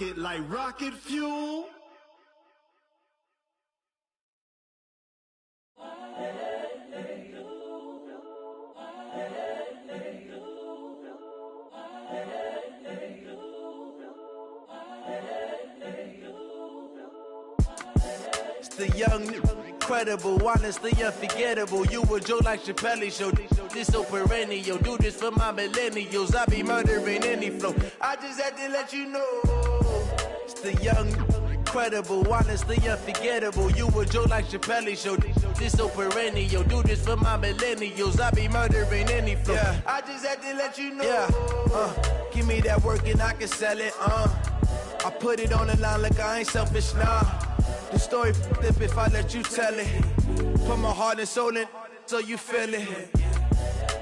it like rocket fuel. It's the young, incredible, honestly unforgettable. You a Joe like Chappelle show. This so perennial. Do this for my millennials. I be murdering any flow. I just had to let you know. It's the young, incredible, honestly unforgettable. You a Joe like Chappelle show. This so perennial. Do this for my millennials. I be murdering any flow. Yeah. I just had to let you know. Yeah. Give me that work and I can sell it. I put it on the line like I ain't selfish, nah. The story flip if I let you tell it. Put my heart and soul in so you feel it.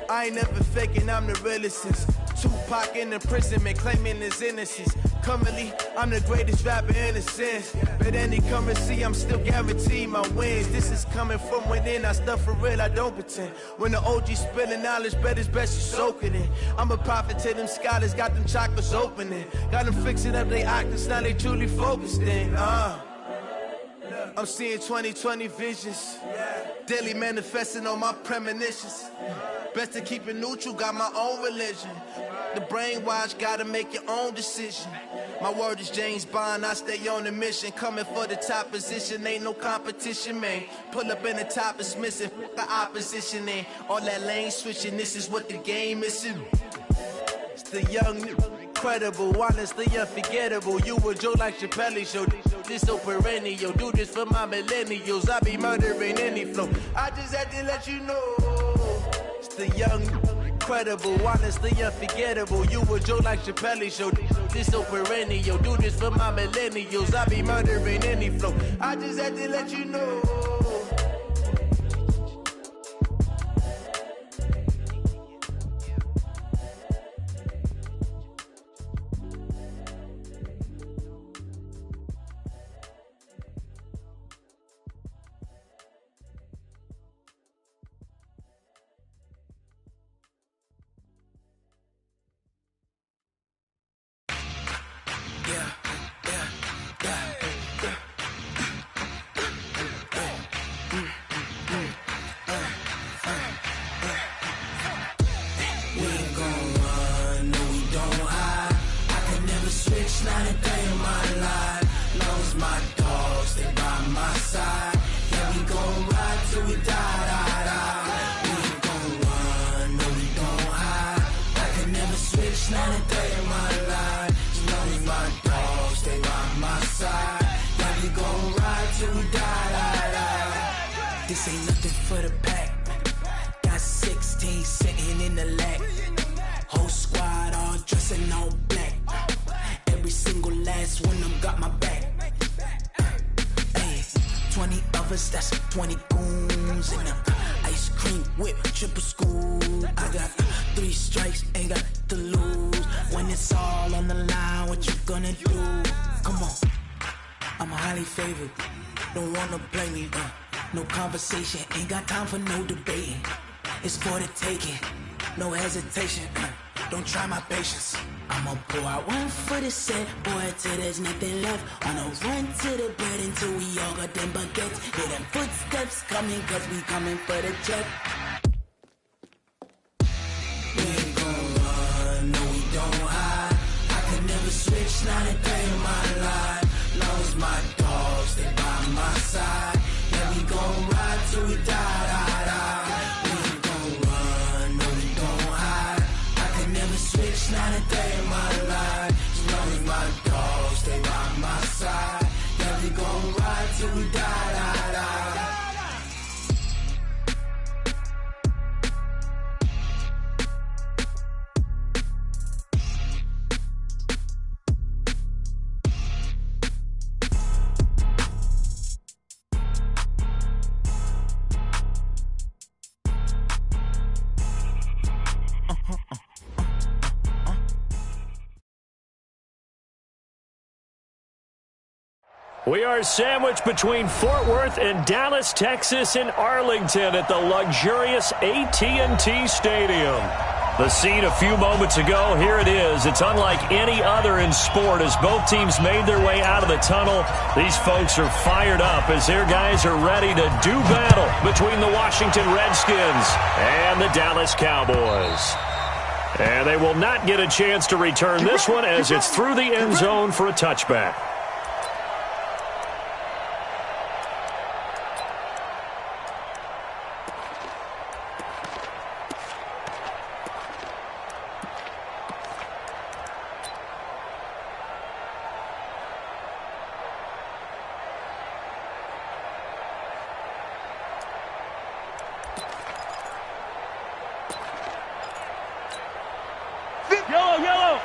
I ain't never faking, I'm the realest since Tupac in imprisonment, claiming his innocence. Currently, I'm the greatest rapper in a sense. But any currency, I'm still guaranteed my wins. This is coming from within, I stuff for real, I don't pretend. When the OG spilling knowledge, bet it's best you soak it in. I'm a prophet to them scholars, got them chakras opening. Got them fixing up they octaves, now they truly focused in. I'm seeing 2020 visions. Daily manifesting on my premonitions. Best to keep it neutral, got my own religion. The brainwash, gotta make your own decision. My word is James Bond, I stay on the mission. Coming for the top position, ain't no competition, man. Pull up in the top, it's missing, the opposition ain't. All that lane switching, this is what the game is. It's the young, incredible, honestly unforgettable. You a Joe like Chappelle show. This so perennial. Do this for my millennials. I be murdering any flow. I just had to let you know. It's the young, incredible, honestly unforgettable. You a Joe like Chappelle show. This so perennial. Do this for my millennials. I be murdering any flow. I just had to let you know. This ain't nothing for the pack. Got 16 sitting in the lag. Whole squad all dressing all black. Every single last one of them got my back. Hey, 20 of us, that's 20 goons in the ice cream whip, triple scoop. I got 3 strikes, ain't got to lose. When it's all on the line, what you gonna do? Come on, I'm highly favored. Don't wanna blame me, no conversation, ain't got time for no debating. It's for the taking, no hesitation. Don't try my patience. I'ma pour out one for the set, boy, till there's nothing left. Wanna run to the bread until we all got them baguettes. Hear them footsteps coming, cause we coming for the check. We ain't gon' run, no we don't hide. I could never switch, not a day in my life. Long as my dogs, stay by my side. Yeah, we gon' ride till we die, die, die. We ain't gon' run, no we don't hide. I could never switch, not a day in my life. As long as my dogs stay by my side. Yeah, we gon' ride till we die, die, die. We are sandwiched between Fort Worth and Dallas, Texas, and Arlington at the luxurious AT&T Stadium. The scene a few moments ago, here it is. It's unlike any other in sport as both teams made their way out of the tunnel. These folks are fired up as their guys are ready to do battle between the Washington Redskins and the Dallas Cowboys. And they will not get a chance to return this one as it's through the end zone for a touchback. Yellow.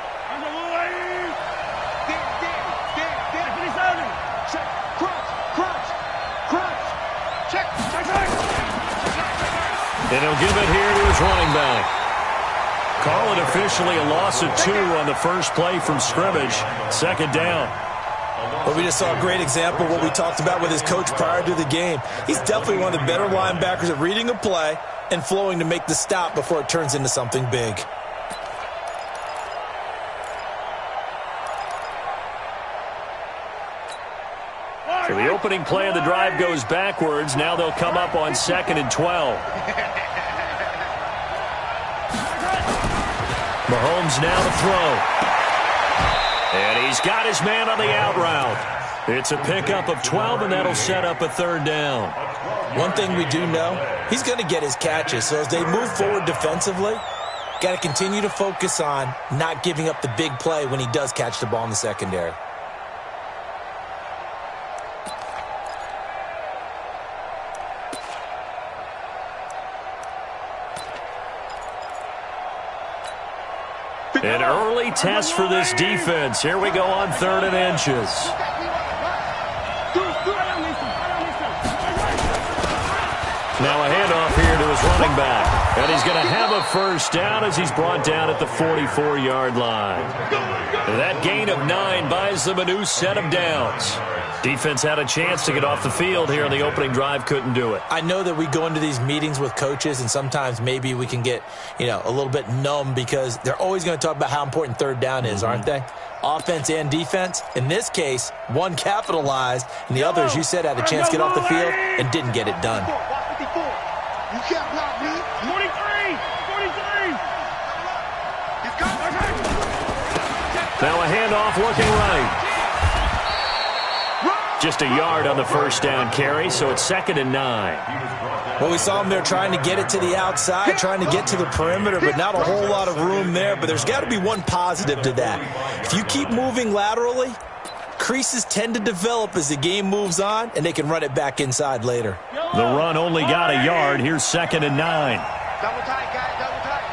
Check. And he'll give it here to his running back. Call it officially a loss of 2 on the first play from scrimmage. Second down. Well, we just saw a great example of what we talked about with his coach prior to the game. He's definitely one of the better linebackers at reading a play and flowing to make the stop before it turns into something big. So the opening play of the drive goes backwards. Now they'll come up on 2nd and 12. Mahomes now to throw. And he's got his man on the out route. It's a pickup of 12, and that'll set up a third down. One thing we do know, he's going to get his catches. So as they move forward defensively, got to continue to focus on not giving up the big play when he does catch the ball in the secondary. An early test for this defense. Here we go on 3rd and inches. Now a handoff here to his running back. And he's going to have a first down as he's brought down at the 44-yard line. That gain of 9 buys them a new set of downs. Defense had a chance to get off the field here on the opening drive, couldn't do it. I know that we go into these meetings with coaches, and sometimes maybe we can get, a little bit numb because they're always going to talk about how important third down is, aren't they? Offense and defense. In this case, one capitalized, and the other, as you said, had a chance to get off the field and didn't get it done. You can't block me. 43. Now a handoff looking right. Just a yard on the first down carry, so it's 2nd and 9. Well, we saw them there trying to get it to the outside, trying to get to the perimeter, but not a whole lot of room there. But there's got to be one positive to that. If you keep moving laterally, creases tend to develop as the game moves on, and they can run it back inside later. The run only got a yard. Here's 2nd and 9. Double tight, guys, double tight.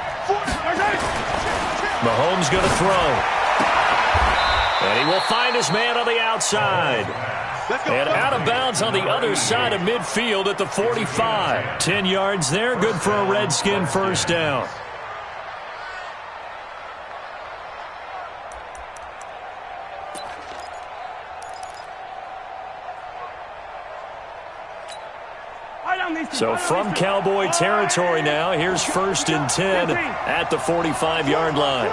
Mahomes going to throw. And he will find his man on the outside. And out of bounds on the other side of midfield at the 45. 10 yards there, good for a Redskin first down. So from Cowboy territory now, here's 1st and 10 at the 45-yard line.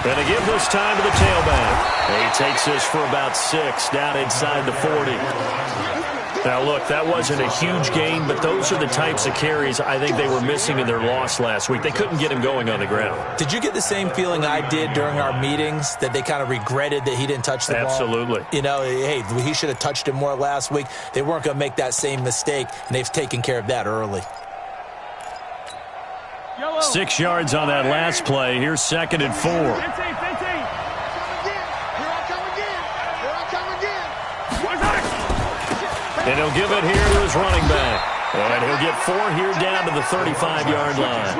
And they give this time to the tailback. He takes this for about 6 down inside the 40. Now, look, that wasn't a huge gain, but those are the types of carries I think they were missing in their loss last week. They couldn't get him going on the ground. Did you get the same feeling I did during our meetings, that they kind of regretted that he didn't touch the ball? Absolutely. Hey, he should have touched it more last week. They weren't going to make that same mistake, and they've taken care of that early. 6 yards on that last play. Here's 2nd and 4. And he'll give it here to his running back. And he'll get 4 here down to the 35-yard line.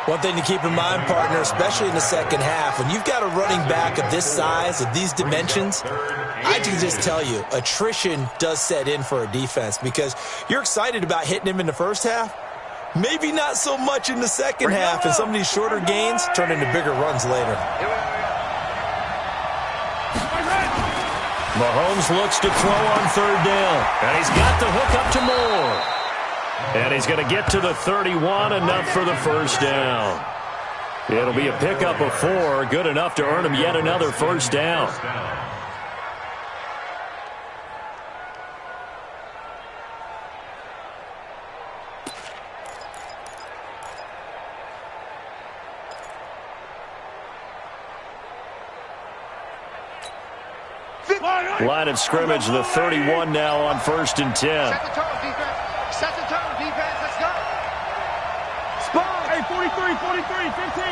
One thing to keep in mind, partner, especially in the second half, when you've got a running back of this size, of these dimensions, I can just tell you, attrition does set in for a defense because you're excited about hitting him in the first half. Maybe not so much in the second half, and some of these shorter gains turn into bigger runs later. Mahomes looks to throw on 3rd down, and he's got the hook up to Moore. And he's going to get to the 31, enough for the first down. It'll be a pickup of 4, good enough to earn him yet another first down. Line of scrimmage, the 31 now on 1st and 10. Set the tone, defense. Set the tone, defense. Let's go. Spawn. Hey, 43, 43, 15.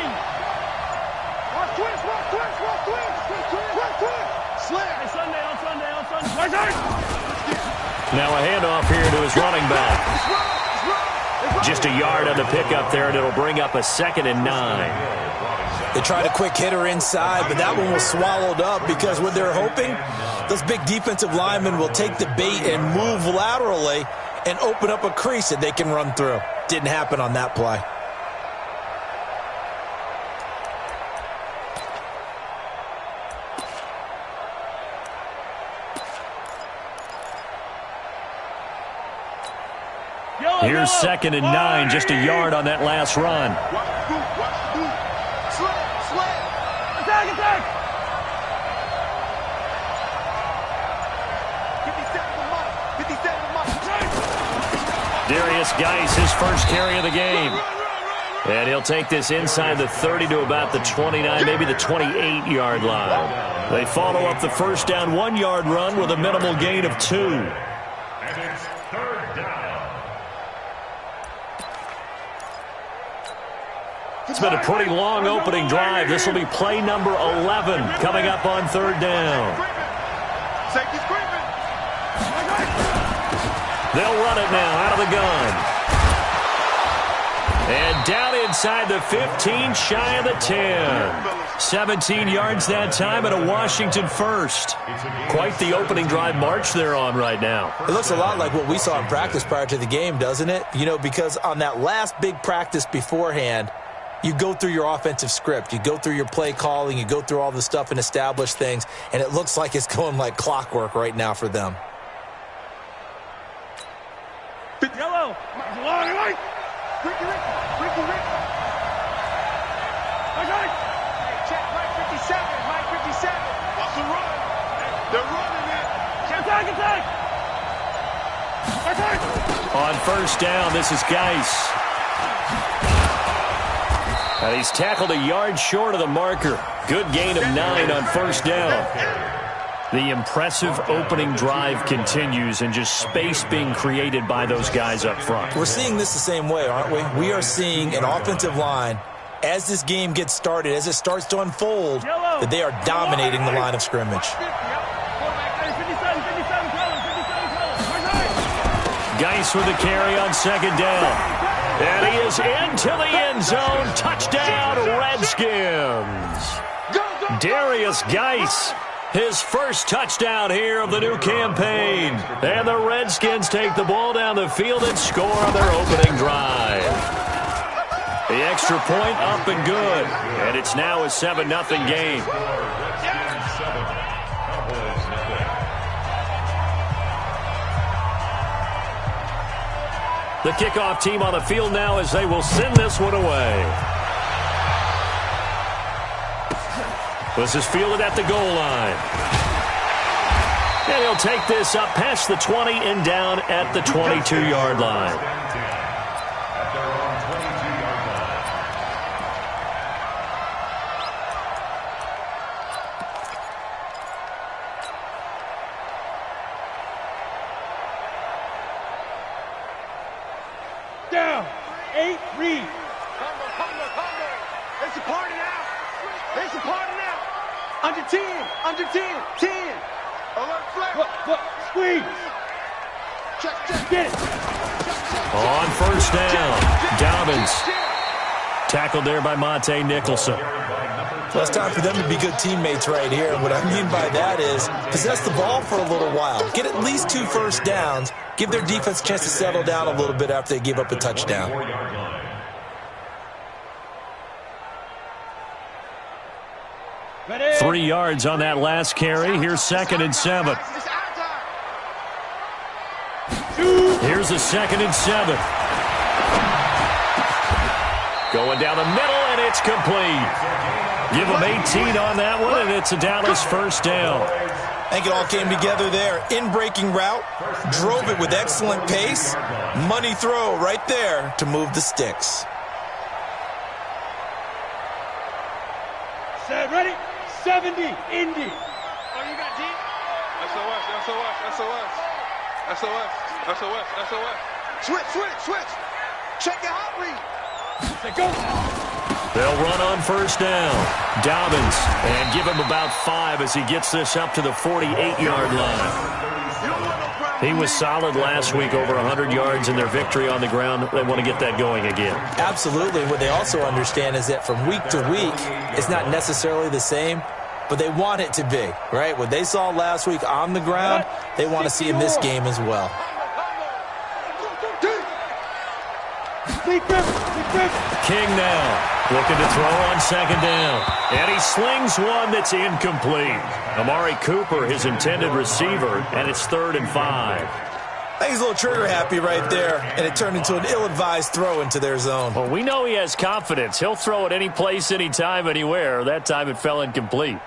Watch twist, watch twist, watch twist. Twist, twist. Slip. Hey, Sunday, on Sunday, on Sunday. Right side. Now a handoff here to his running back. Just a yard on the pickup there, and it'll bring up a 2nd and 9. They tried a quick hitter inside, but that one was swallowed up because what they're hoping, those big defensive linemen will take the bait and move laterally and open up a crease that they can run through. Didn't happen on that play. Here's 2nd and 9, just a yard on that last run. Attack, attack! Darius Geis, his first carry of the game. And he'll take this inside the 30 to about the 29, maybe the 28-yard line. They follow up the first down 1-yard run with a minimal gain of 2. And it's 3rd down. It's been a pretty long opening drive. This will be play number 11 coming up on 3rd down. Safety's creeping. They'll run it now out of the gun. And down inside the 15, shy of the 10. 17 yards that time and a Washington first. Quite the opening drive march they're on right now. It looks a lot like what we saw in practice prior to the game, doesn't it? You know, because on that last big practice beforehand, you go through your offensive script. You go through your play calling. You go through all the stuff and establish things. And it looks like it's going like clockwork right now for them. Yellow. Long right. Ricky. Okay. Hey, check Mike 57. Mike 57. What's the run? They're running it. Attack. On 1st down, this is Geis. And he's tackled a yard short of the marker. Good gain of 9 on 1st down. The impressive opening drive continues and just space being created by those guys up front. We're seeing this the same way, aren't we? We are seeing an offensive line, as this game gets started, as it starts to unfold, that they are dominating the line of scrimmage. Geis with the carry on 2nd down. And he is into the end zone. Touchdown, Redskins. Darius Geis, his first touchdown here of the new campaign. And the Redskins take the ball down the field and score on their opening drive. The extra point up and good. And it's now a 7-0 game. The kickoff team on the field now as they will send this one away. This is fielded at the goal line. And he'll take this up past the 20 and down at the 22-yard line. Down. 8, read. Combo. It's a party now. Under 10. 10. Alert flag. Look. Squeeze. Check. Get it. On 1st down, Dobbins. Tackled there by Monte Nicholson. Well, it's time for them to be good teammates right here. What I mean by that is possess the ball for a little while. Get at least 2 first downs. Give their defense a chance to settle down a little bit after they give up a touchdown. 3 yards on that last carry. Here's 2nd and 7. Here's a 2nd and 7. Going down the middle, and it's complete. Give him 18 on that one, and it's a Dallas first down. I think it all came together there. In-breaking route, drove it with excellent pace. Money throw right there to move the sticks. Set, ready? 70, Indy. Oh, you got deep? SOS, SOS, SOS. SOS, SOS, SOS. Switch, switch, switch. Check your hot read. Say go. They'll run on first down. Dobbins, and give him about 5 as he gets this up to the 48-yard line. He was solid last week, over 100 yards in their victory on the ground. They want to get that going again. Absolutely. What they also understand is that from week to week, it's not necessarily the same, but they want it to be, right? What they saw last week on the ground, they want to see in this game as well. King now, looking to throw on second down. And he slings one that's incomplete. Amari Cooper, his intended receiver, and it's 3rd and 5. I think he's a little trigger happy right there, and it turned into an ill-advised throw into their zone. Well, we know he has confidence. He'll throw it any place, anytime, anywhere. That time it fell incomplete.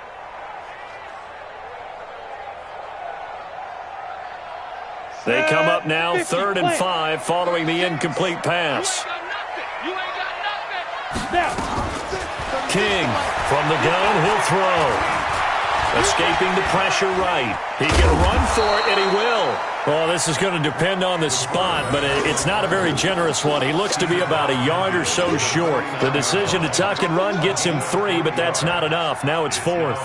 They come up now 3rd and 5 following the incomplete pass. King from the gun, he'll throw. Escaping the pressure right. He can run for it, and he will. Well, this is going to depend on the spot, but it's not a very generous one. He looks to be about a yard or so short. The decision to tuck and run gets him 3, but that's not enough. Now it's 4th.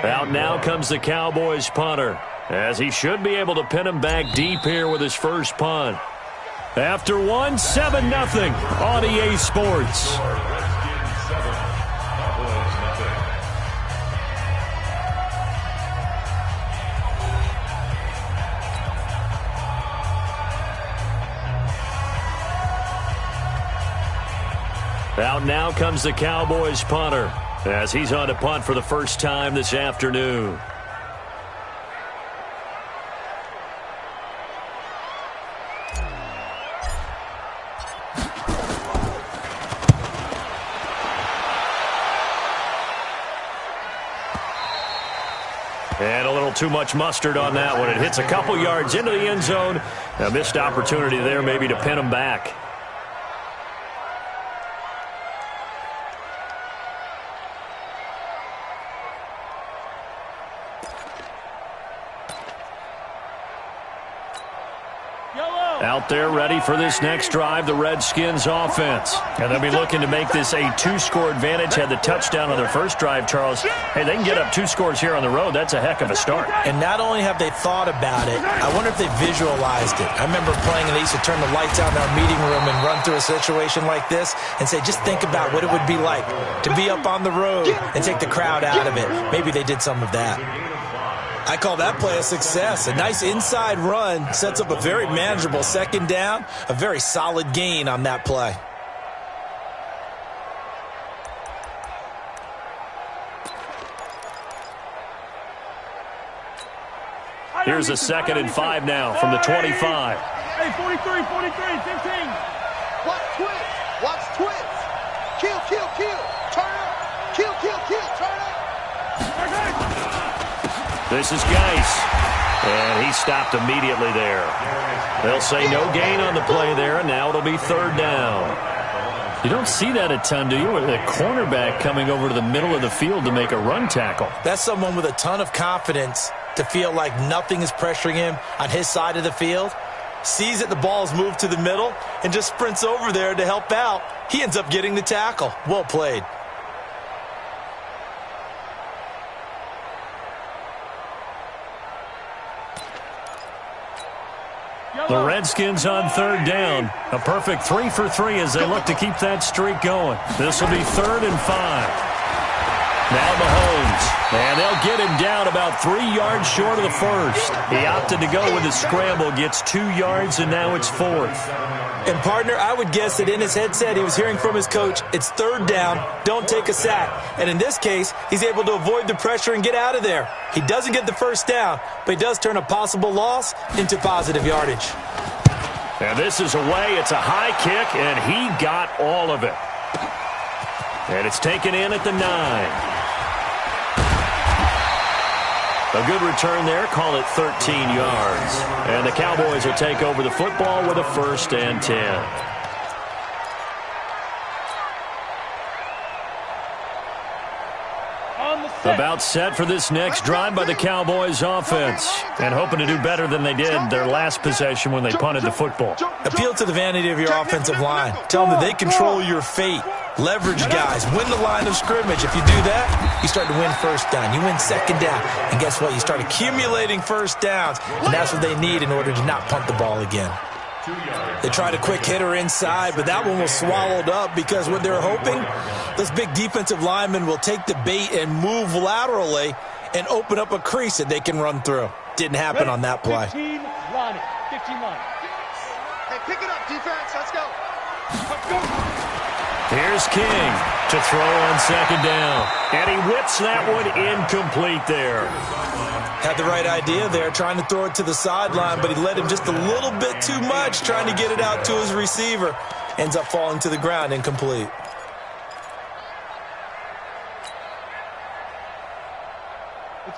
Out now comes the Cowboys punter, as he should be able to pin him back deep here with his first punt. After 1, 7-0 on EA Sports. Out now comes the Cowboys punter, as he's on to punt for the first time this afternoon. And a little too much mustard on that one. It hits a couple yards into the end zone. A missed opportunity there maybe to pin him back. Out there ready for this next drive, the Redskins offense. And they'll be looking to make this a 2-score advantage. Had the touchdown on their first drive, Charles. Hey, they can get up 2 scores here on the road. That's a heck of a start. And not only have they thought about it, I wonder if they visualized it. I remember playing, and they used to turn the lights out in our meeting room and run through a situation like this and say, just think about what it would be like to be up on the road and take the crowd out of it. Maybe they did some of that. I call that play a success. A nice inside run sets up a very manageable second down, a very solid gain on that play. Here's a 2nd and 5 now from the 25. Hey, 43, 15. Watch twist. Watch twist. Kill, kill, kill. Turn up. Kill, kill, kill. Turn up. This is Geis, and he stopped immediately there. They'll say no gain on the play there, and now it'll be 3rd down. You don't see that a ton, do you? With a cornerback coming over to the middle of the field to make a run tackle. That's someone with a ton of confidence to feel like nothing is pressuring him on his side of the field. Sees that the ball is moved to the middle and just sprints over there to help out. He ends up getting the tackle. Well played. The Redskins on 3rd down. A perfect 3 for 3 as they look to keep that streak going. This will be 3rd and 5. Now Mahomes, and they'll get him down about 3 yards short of the first. He opted to go with a scramble, gets 2 yards, and now it's 4th. And, partner, I would guess that in his headset he was hearing from his coach, it's 3rd down, don't take a sack. And in this case, he's able to avoid the pressure and get out of there. He doesn't get the first down, but he does turn a possible loss into positive yardage. And this is away. It's a high kick, and he got all of it. And it's taken in at the 9. A good return there. Call it 13 yards. And the Cowboys will take over the football with a 1st and 10. About set for this next drive by the Cowboys offense. And hoping to do better than they did their last possession when they punted the football. Appeal to the vanity of your offensive line. Tell them that they control your fate. Leverage guys. Win the line of scrimmage. If you do that, you start to win 1st down. You win 2nd down. And guess what? You start accumulating 1st downs. And that's what they need in order to not punt the ball again. They tried a quick hitter inside, but that one was swallowed up because what they're hoping, this big defensive lineman will take the bait and move laterally and open up a crease that they can run through. Didn't happen on that play. 15 line. Hey, pick it up, defense. Let's go. Here's King to throw on 2nd down. And he whips that one incomplete there. Had the right idea there, trying to throw it to the sideline, but he led him just a little bit too much, trying to get it out to his receiver. Ends up falling to the ground, incomplete.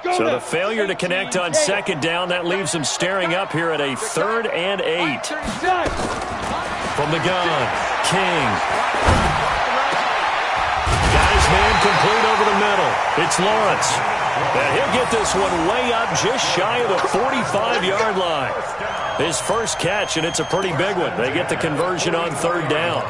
So the failure to connect on 2nd down, that leaves him staring up here at a 3rd and 8. From the gun, King. Guys man complete over the middle. It's Lawrence. And he'll get this one way up just shy of the 45-yard line. His first catch, and it's a pretty big one. They get the conversion on 3rd down.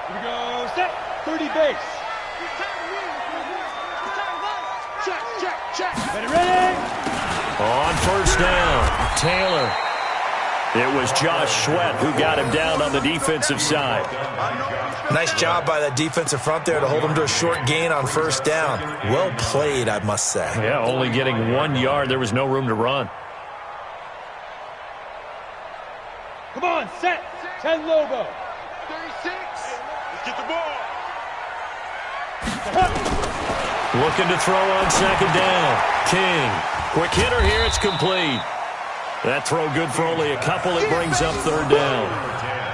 Here we go. Set. 30 base. Check. Ready. On 1st down, Taylor. It was Josh Sweat who got him down on the defensive side. Nice job by that defensive front there to hold him to a short gain on 1st down. Well played, I must say. Yeah, only getting 1 yard. There was no room to run. Come on, set. 10 Lobo. 36. Let's get the ball. Looking to throw on 2nd down. King. Quick hitter here. It's complete. That throw good for only a couple. It brings up 3rd down.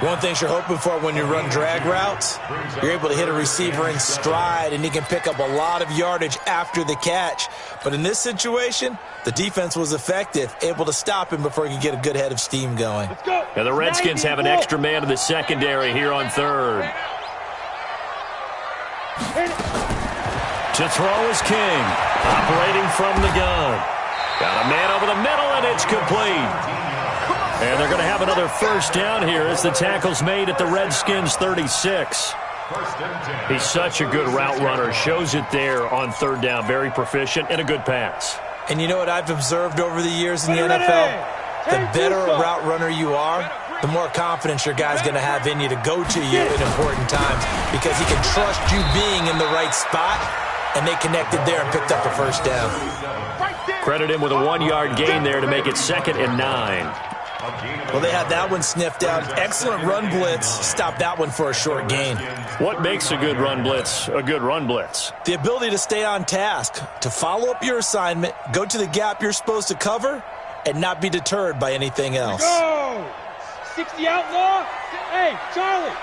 One thing you're hoping for when you run drag routes, you're able to hit a receiver in stride, and he can pick up a lot of yardage after the catch. But in this situation, the defense was effective, able to stop him before he could get a good head of steam going. Now the Redskins have an extra man in the secondary here on 3rd. To throw is King, operating from the gun. Got a man over the middle, and it's complete. And they're going to have another 1st down here as the tackle's made at the Redskins' 36. He's such a good route runner. Shows it there on 3rd down. Very proficient and a good pass. And you know what I've observed over the years in the NFL? The better a route runner you are, the more confidence your guy's going to have in you to go to you in important times because he can trust you being in the right spot, and they connected there and picked up a 1st down. Credit him with a 1-yard gain there to make it 2nd and 9. Well, they had that one sniffed out. Excellent run blitz. Stopped that one for a short gain. What makes a good run blitz a good run blitz? The ability to stay on task, to follow up your assignment, go to the gap you're supposed to cover, and not be deterred by anything else. Go! 60 outlaw. Hey, Charlie.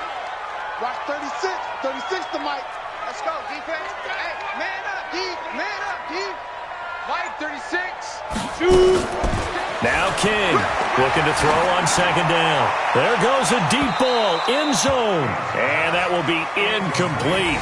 Watch 36. 36 to Mike. Let's go, defense. Hey, man up, D. Man up, D. Mike, 36. Shoot. Now King looking to throw on 2nd down. There goes a deep ball, end zone. And that will be incomplete.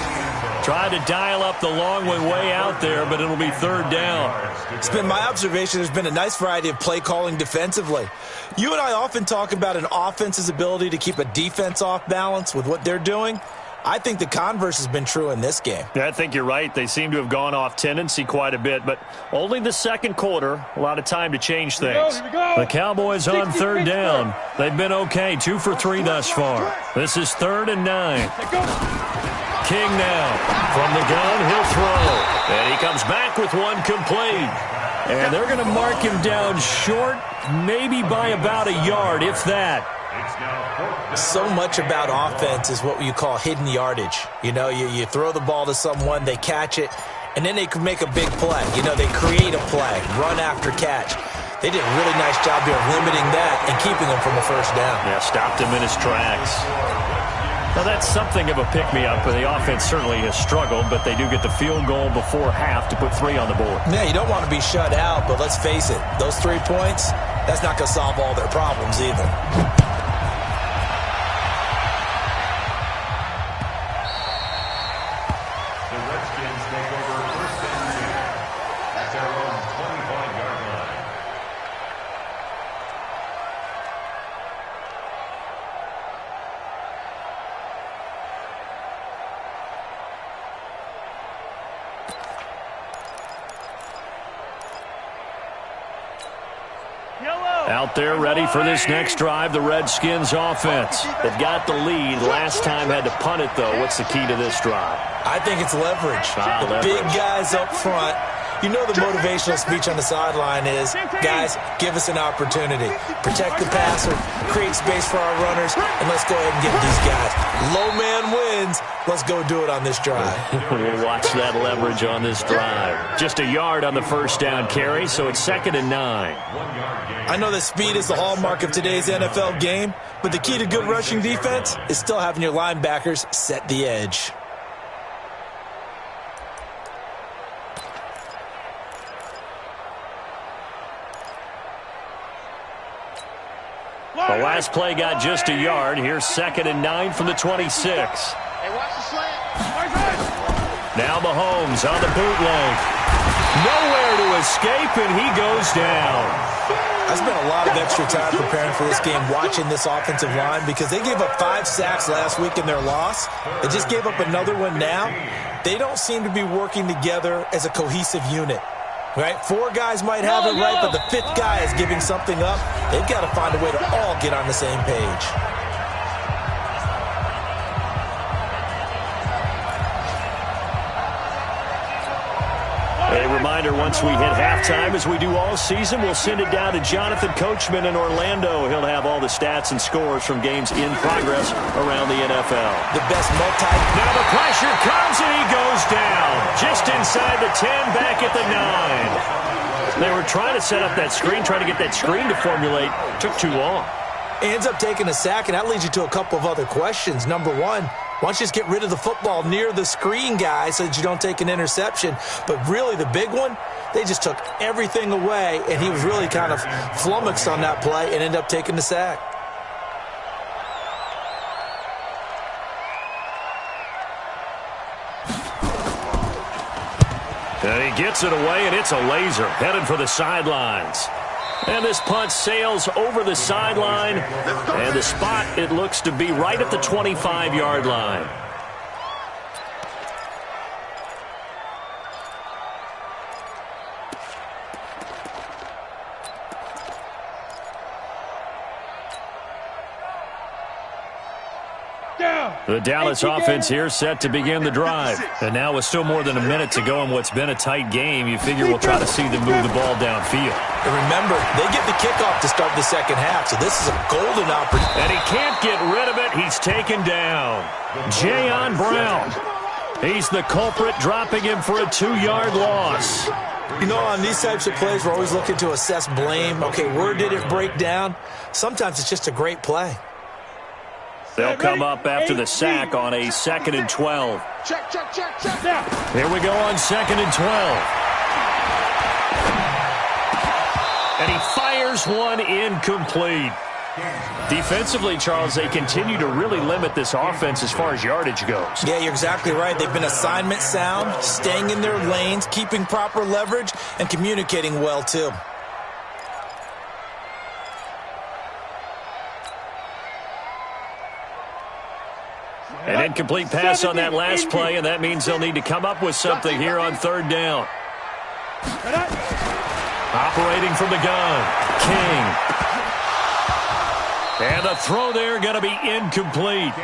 Tried to dial up the long way out there, but it'll be 3rd down. It's been my observation there's been a nice variety of play calling defensively. You and I often talk about an offense's ability to keep a defense off balance with what they're doing. I think the converse has been true in this game. Yeah, I think you're right. They seem to have gone off tendency quite a bit, but only the 2nd quarter, a lot of time to change things. Here we go. The Cowboys on 3rd down. They've been okay, 2 for 3 thus far. This is 3rd and 9. King now. From the gun, he'll throw. And he comes back with one complete. And they're going to mark him down short, maybe by about a yard, if that. So much about offense is what you call hidden yardage. You know, you throw the ball to someone, they catch it, and then they could make a big play. You know, they create a play, run after catch. They did a really nice job here of limiting that and keeping him from a first down. Yeah, stopped him in his tracks. Now, that's something of a pick-me-up, but the offense certainly has struggled, but they do get the field goal before half to put 3 on the board. Yeah, you don't want to be shut out, but let's face it, those 3 points, that's not going to solve all their problems either. The Redskins take over first and 10 at their own 25-yard line. Out there ready for this next drive, the Redskins offense. They've got the lead. Last time had to punt it, though. What's the key to this drive? I think it's leverage. The leverage. Big guys up front. You know the motivational speech on the sideline is, guys, give us an opportunity. Protect the passer, create space for our runners, and let's go ahead and get these guys. Low man wins. Let's go do it on this drive. We'll watch that leverage on this drive. Just a yard on the first down carry, so it's 2nd and 9. I know that speed is the hallmark of today's NFL game, but the key to good rushing defense is still having your linebackers set the edge. The last play got just a yard. Here's 2nd and 9 from the 26. Hey, watch the slant. Now Mahomes on the bootleg. Nowhere to escape, and he goes down. I spent a lot of extra time preparing for this game watching this offensive line because they gave up 5 sacks last week in their loss. They just gave up another one now. They don't seem to be working together as a cohesive unit. Right? 4 guys might have it right, but the 5th guy is giving something up. They've got to find a way to all get on the same page. A reminder, once we hit halftime, as we do all season, we'll send it down to Jonathan Coachman in Orlando. He'll have all the stats and scores from games in progress around the NFL. The best Now the pressure comes, and he goes down. Just inside the 10, back at the 9. They were trying to set up that screen, trying to get that screen to formulate. Took too long. Ends up taking a sack, and that leads you to a couple of other questions. Number one, why don't you just get rid of the football near the screen guy so that you don't take an interception? But really the big one, they just took everything away, and he was really kind of flummoxed on that play and ended up taking the sack. And he gets it away, and it's a laser headed for the sidelines. And this punt sails over the sideline, and the spot, it looks to be right at the 25-yard line. The Dallas offense here set to begin the drive. And now with still more than a minute to go in what's been a tight game, you figure we'll try to see them move the ball downfield. And remember, they get the kickoff to start the second half, so this is a golden opportunity. And he can't get rid of it. He's taken down. Jayon Brown. He's the culprit, dropping him for a 2-yard loss. You know, on these types of plays, we're always looking to assess blame. Okay, where did it break down? Sometimes it's just a great play. They'll come up after the sack on a 2nd and 12. Check. Here we go on 2nd and 12. And he fires one incomplete. Defensively, Charles, they continue to really limit this offense as far as yardage goes. Yeah, you're exactly right. They've been assignment sound, staying in their lanes, keeping proper leverage, and communicating well, too. An incomplete pass on that last play, and that means they'll need to come up with something here on 3rd down. Operating from the gun, King. And the throw there going to be incomplete.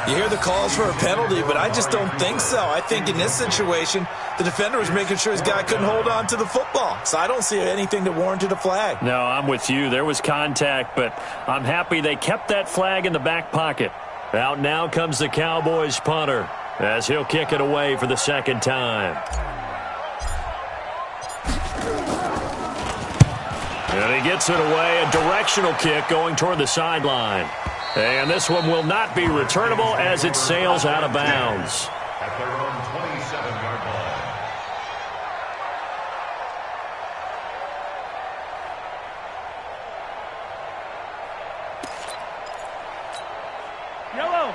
You hear the calls for a penalty, but I just don't think so. I think in this situation, the defender was making sure his guy couldn't hold on to the football. So I don't see anything that warranted a flag. No, I'm with you. There was contact, but I'm happy they kept that flag in the back pocket. Out now comes the Cowboys punter as he'll kick it away for the 2nd time. And he gets it away, a directional kick going toward the sideline. And this one will not be returnable as it sails out of bounds. At their own 27-yard line.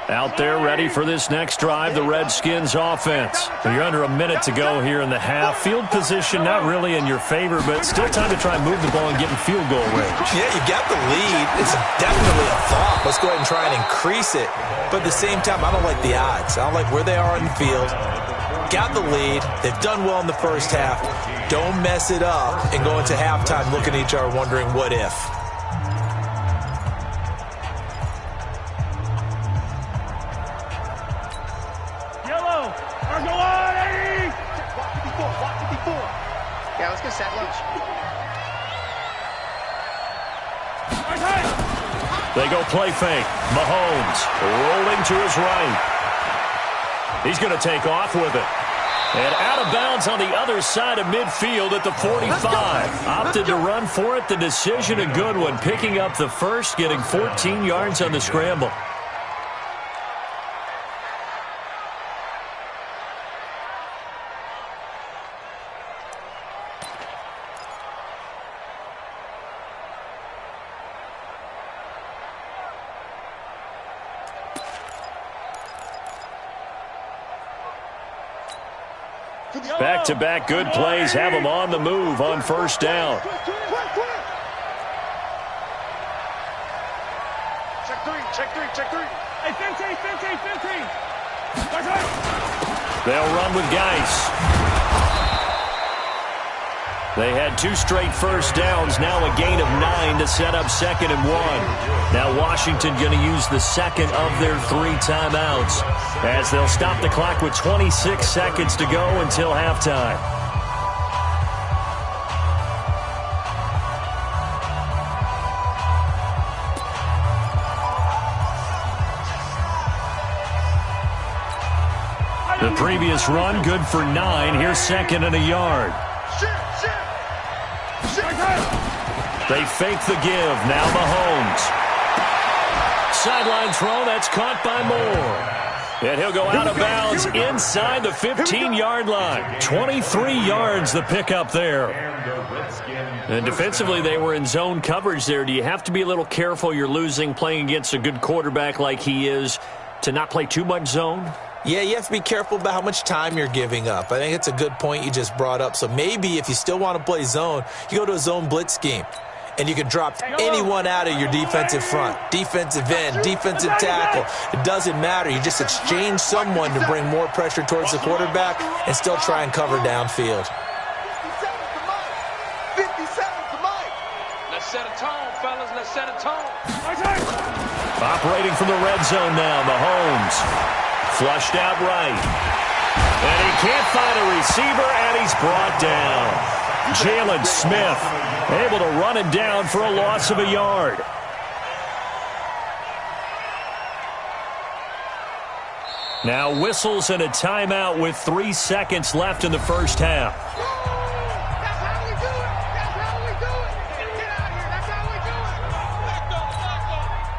Out there ready for this next drive, the Redskins offense. You're under a minute to go here in the half. Field position not really in your favor, but still time to try and move the ball and get in field goal range. Yeah, you got the lead. It's definitely a thought. Let's go ahead and try and increase it. But at the same time, I don't like the odds. I don't like where they are in the field. Got the lead. They've done well in the first half. Don't mess it up and go into halftime looking at each other wondering what if. Yeah, let's get set lunch. They go play fake. Mahomes rolling to his right. He's going to take off with it. And out of bounds on the other side of midfield at the 45. Opted to run for it. The decision a good one. Picking up the first, getting 14 yards on the scramble. Back-to-back good plays have them on the move on first down. Check three. Hey, 15. They'll run with Geis. They had 2 straight first downs, now a gain of 9 to set up 2nd and 1. Now Washington going to use the second of their 3 timeouts as they'll stop the clock with 26 seconds to go until halftime. The previous run good for 9. Here's 2nd and a yard. They fake the give. Now Mahomes. Sideline throw. That's caught by Moore. And he'll go out of bounds inside the 15-yard line. 23 yards the pickup there. And defensively, they were in zone coverage there. Do you have to be a little careful? You're losing playing against a good quarterback like he is to not play too much zone? Yeah, you have to be careful about how much time you're giving up. I think it's a good point you just brought up. So maybe if you still want to play zone, you go to a zone blitz scheme. And you can drop anyone out of your defensive front, defensive end, defensive tackle. It doesn't matter. You just exchange someone to bring more pressure towards the quarterback and still try and cover downfield. 57 to Mike. Let's set a tone, fellas. Let's set a tone. Operating from the red zone now, Mahomes. Flushed out right. And he can't find a receiver, and he's brought down. Jalen Smith able to run him down for a loss of a yard. Now whistles and a timeout with 3 seconds left in the first half. That's how we do it. Get out here. That's how we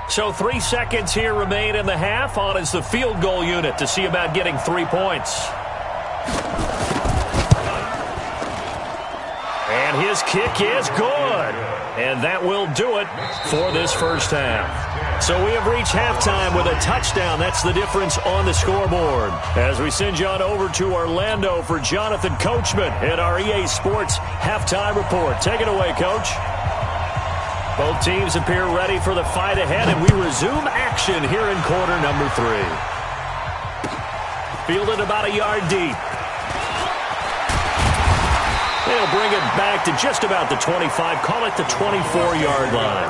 do it. So 3 seconds here remain in the half. On is the field goal unit to see about getting 3 points. And his kick is good. And that will do it for this first half. So we have reached halftime with a touchdown. That's the difference on the scoreboard. As we send you on over to Orlando for Jonathan Coachman at our EA Sports Halftime Report. Take it away, Coach. Both teams appear ready for the fight ahead, and we resume action here in quarter number 3. Fielded about a yard deep. They'll bring it back to just about the 25. Call it the 24-yard line.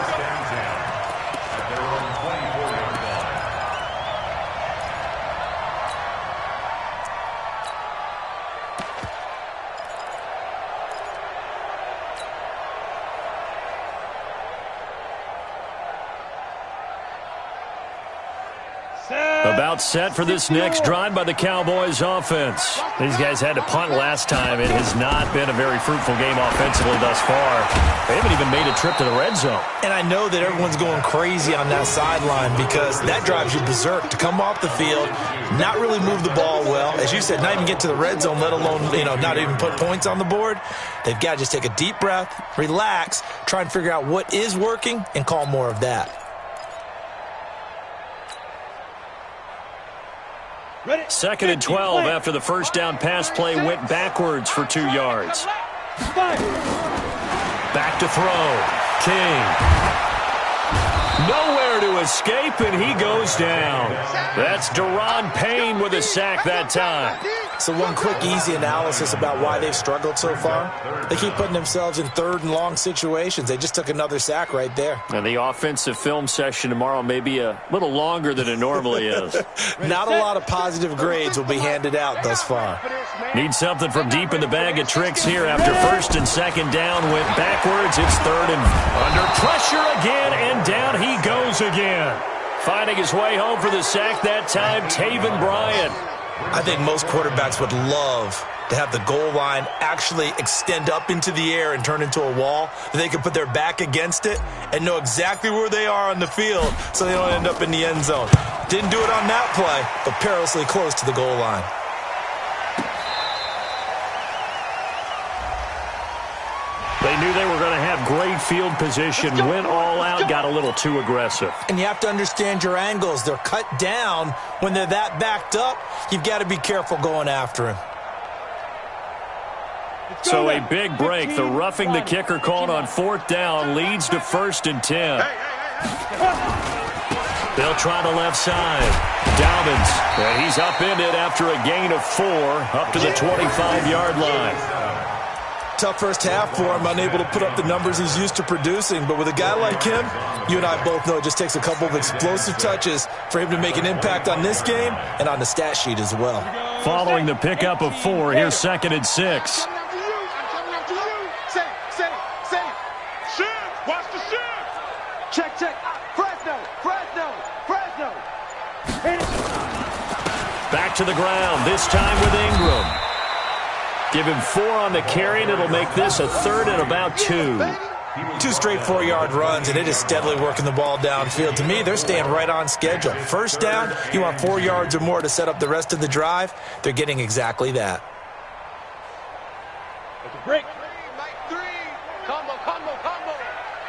About about set for this next drive by the Cowboys offense. These guys had to punt last time. It has not been a very fruitful game offensively thus far. They haven't even made a trip to the red zone. And I know that everyone's going crazy on that sideline because that drives you berserk to come off the field, not really move the ball well. As you said, not even get to the red zone, let alone, not even put points on the board. They've got to just take a deep breath, relax, try and figure out what is working, and call more of that. Second and 12 after the first down pass play went backwards for 2 yards. Back to throw. King. Nowhere to escape, and he goes down. That's Deron Payne with a sack that time. So one quick, easy analysis about why they've struggled so far. They keep putting themselves in third and long situations. They just took another sack right there. And the offensive film session tomorrow may be a little longer than it normally is. Not a lot of positive grades will be handed out thus far. Need something from deep in the bag of tricks here after first and second down went backwards. It's third and under pressure again, and down he goes again. Finding his way home for the sack that time, Taven Bryan. I think most quarterbacks would love to have the goal line actually extend up into the air and turn into a wall. They can put their back against it and know exactly where they are on the field so they don't end up in the end zone. Didn't do it on that play, but perilously close to the goal line. They knew they were going to have great field position, went all out, got a little too aggressive. And you have to understand your angles. They're cut down. When they're that backed up, you've got to be careful going after him. So a big break. The roughing the kicker called on fourth down leads to first and 10. They'll try the left side. Dobbins, and he's upended after a gain of 4 up to the 25-yard line. Tough first half for him, unable to put up the numbers he's used to producing. But with a guy like him, you and I both know it just takes a couple of explosive touches for him to make an impact on this game and on the stat sheet as well. Following the pickup of 4, here's second and 6. Watch the shift. Check. Fresno. Back to the ground, this time with Ingram. Give him 4 on the carry, and it'll make this a third and about 2. 2 straight 4-yard runs, and it is steadily working the ball downfield. To me, they're staying right on schedule. First down, you want 4 yards or more to set up the rest of the drive. They're getting exactly that. It's a break. 3. Combo.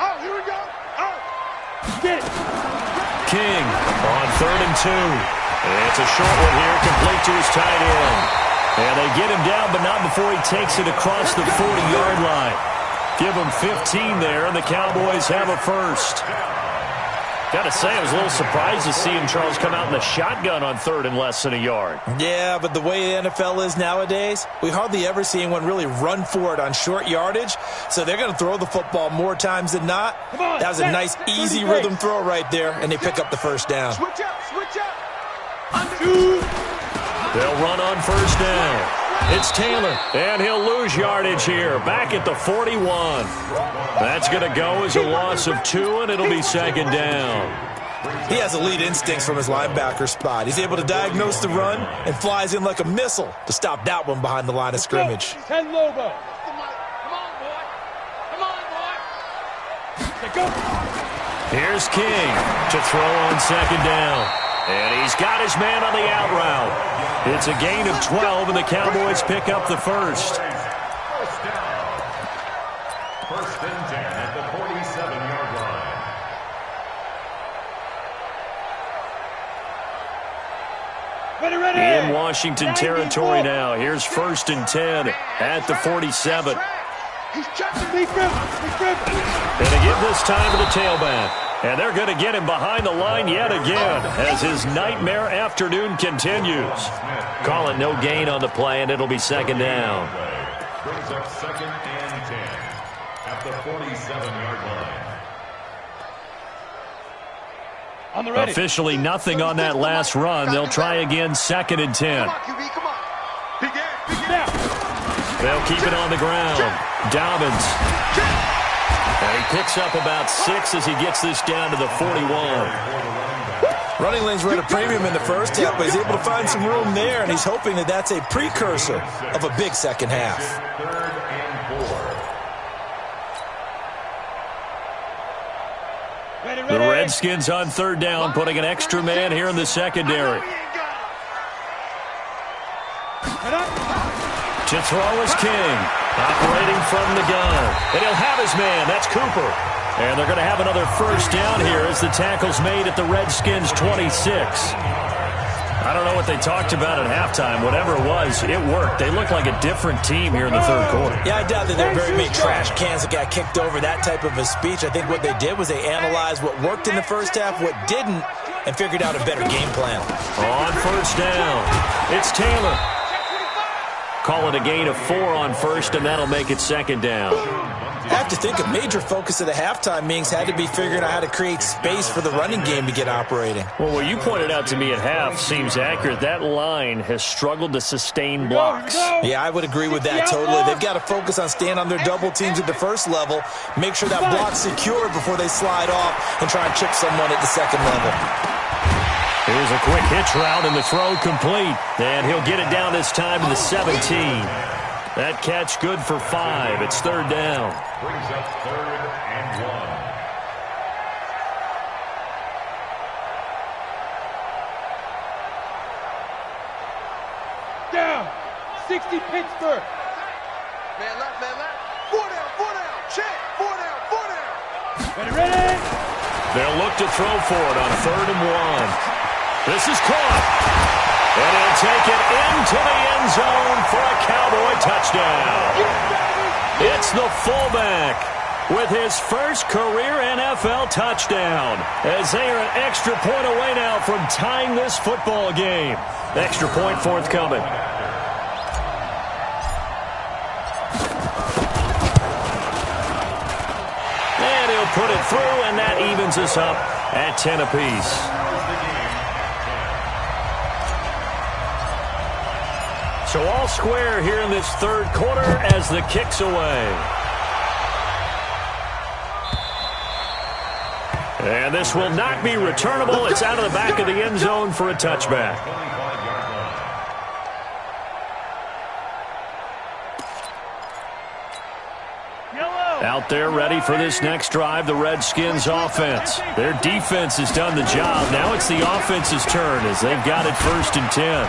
Oh, here we go. Oh. Get it. King on third and 2. It's a short one here, complete to his tight end. And they get him down, but not before he takes it across the 40-yard line. Give him 15 there, and the Cowboys have a first. Got to say, I was a little surprised to see him, Charles, come out in the shotgun on third and less than a yard. Yeah, but the way the NFL is nowadays, we hardly ever see anyone really run for it on short yardage. So they're going to throw the football more times than not. That was a nice, easy rhythm throw right there, and they pick up the first down. Switch up. They'll run on first down. It's Taylor, and he'll lose yardage here. Back at the 41. That's going to go as a loss of 2, and it'll be second down. He has elite instincts from his linebacker spot. He's able to diagnose the run and flies in like a missile to stop that one behind the line of scrimmage. 10 Lobo. Come on, boy. Here's King to throw on second down. And he's got his man on the out route. It's a gain of 12, and the Cowboys pick up the first. First down. First and 10 at the 47-yard line. Ready. In Washington territory now. Here's first and 10 at the 47. He's checking. He's driven. And again this time to the tailback. And they're going to get him behind the line yet again as his nightmare afternoon continues. Call it no gain on the play, and it'll be second down. Brings up second and 10 at the 47-yard line. Officially nothing on that last run. They'll try again second and 10. Come on. They'll keep it on the ground. Dobbins. And he picks up about 6 as he gets this down to the 41. Running lanes were at a premium in the first half, but he's able to find some room there, and he's hoping that that's a precursor of a big second half. Third and 4. The Redskins on third down, putting an extra man here in the secondary. To throw is King, operating from the gun. And he'll have his man. That's Cooper. And they're going to have another first down here as the tackle's made at the Redskins' 26. I don't know what they talked about at halftime. Whatever it was, it worked. They look like a different team here in the third quarter. Yeah, I doubt that there are very many trash cans that got kicked over that type of a speech. I think what they did was they analyzed what worked in the first half, what didn't, and figured out a better game plan. On first down, it's Taylor. Call it a gain of 4 on first, and that'll make it second down. I have to think a major focus of the halftime meetings had to be figuring out how to create space for the running game to get operating. Well, what you pointed out to me at half seems accurate. That line has struggled to sustain blocks. Yeah, I would agree with that totally. They've got to focus on staying on their double teams at the first level, make sure that block's secure before they slide off and try and chip someone at the second level. Here's a quick hitch route, and the throw complete. And he'll get it down this time to the 17. That catch good for 5. It's third down. Brings up third and 1. Down. 60 Pittsburgh. Man left, man left. 4 down, check. 4 down. Ready. They'll look to throw for it on third and 1. This is caught. And he'll take it into the end zone for a Cowboy touchdown. It's the fullback with his first career NFL touchdown, as they are an extra point away now from tying this football game. Extra point forthcoming. And he'll put it through, and that evens us up at 10 apiece. So all square here in this third quarter as the kick's away. And this will not be returnable. It's out of the back of the end zone for a touchback. Out there ready for this next drive, the Redskins offense. Their defense has done the job. Now it's the offense's turn as they've got it first and 10.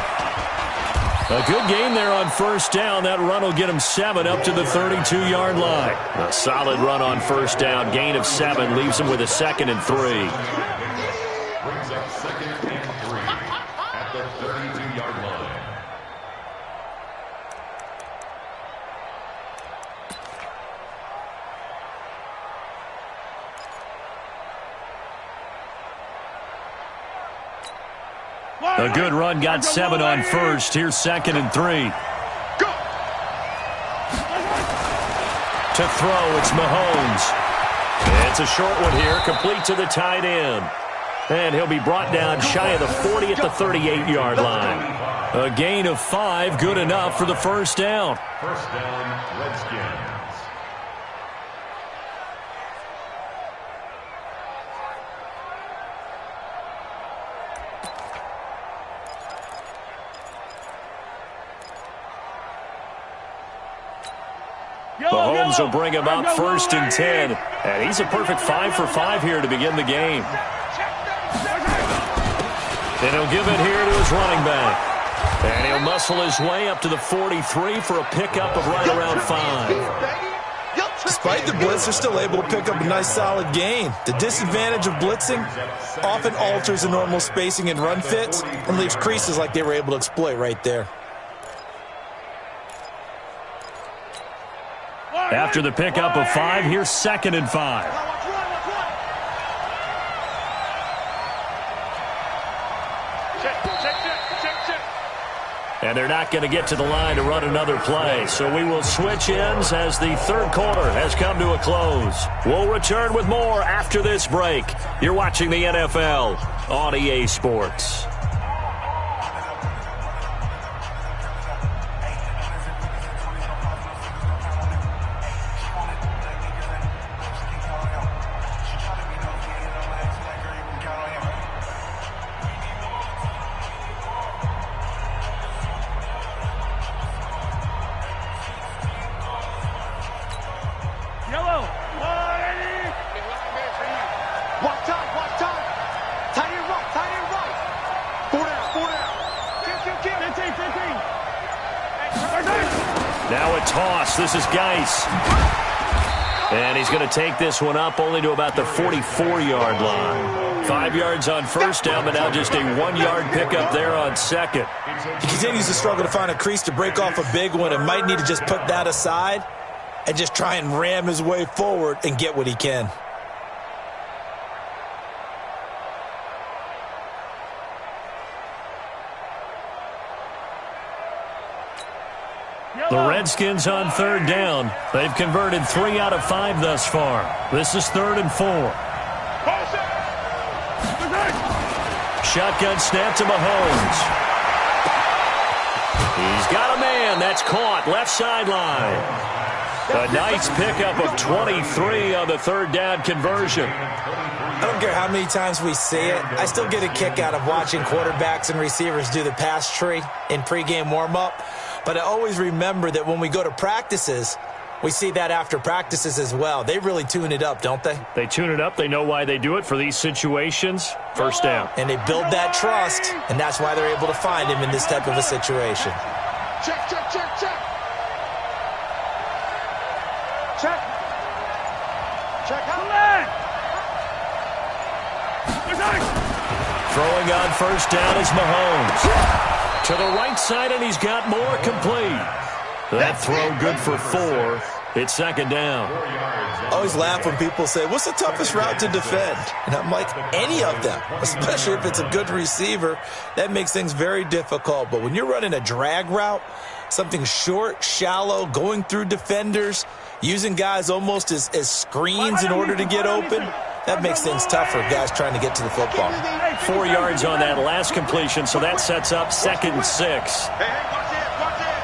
A good game there on first down. That run will get him 7 up to the 32-yard line. A solid run on first down. Gain of 7 leaves him with a second and 3. Brings up second and 3 at the 32-yard line. A good run got 7 on first. Here's second and 3. Go. To throw, it's Mahomes. It's a short one here, complete to the tight end. And he'll be brought down shy of the 40 at the 38-yard line. A gain of 5, good enough for the first down. First down, Redskins. Mahomes will bring him up first and 10. And he's a perfect 5 for 5 here to begin the game. And he'll give it here to his running back. And he'll muscle his way up to the 43 for a pickup of right around 5. Despite the blitz, they're still able to pick up a nice solid gain. The disadvantage of blitzing often alters the normal spacing and run fits and leaves creases like they were able to exploit right there. After the pickup of 5, here's second and 5. And they're not going to get to the line to run another play. So we will switch ends as the third quarter has come to a close. We'll return with more after this break. You're watching the NFL on EA Sports. Now a toss. This is Geis. And he's going to take this one up only to about the 44-yard line. 5 yards on first down, but now just a 1-yard pickup there on second. He continues to struggle to find a crease to break off a big one and might need to just put that aside and just try and ram his way forward and get what he can. The Redskins on third down. They've converted 3 out of 5 thus far. This is 3rd and 4. Shotgun snap to Mahomes. He's got a man. That's caught. Left sideline. A nice pickup of 23 on the third down conversion. I don't care how many times we see it. I still get a kick out of watching quarterbacks and receivers do the pass tree in pregame warm-up. But I always remember that when we go to practices, we see that after practices as well. They really tune it up, don't they? They tune it up. They know why they do it for these situations. First down. And they build that trust, and that's why they're able to find him in this type of a situation. Check, check, check, check. Check. Check out. Throwing on first down is Mahomes. To the right side, and he's got more complete. That throw good for 4. It's second down. I always laugh when people say, what's the toughest route to defend? And I'm like, any of them, especially if it's a good receiver. That makes things very difficult. But when you're running a drag route, something short, shallow, going through defenders, using guys almost as screens in order to get open, that makes things tough for guys trying to get to the football. 4 yards on that last completion, so that sets up 2nd and 6. Hey, watch it, watch it.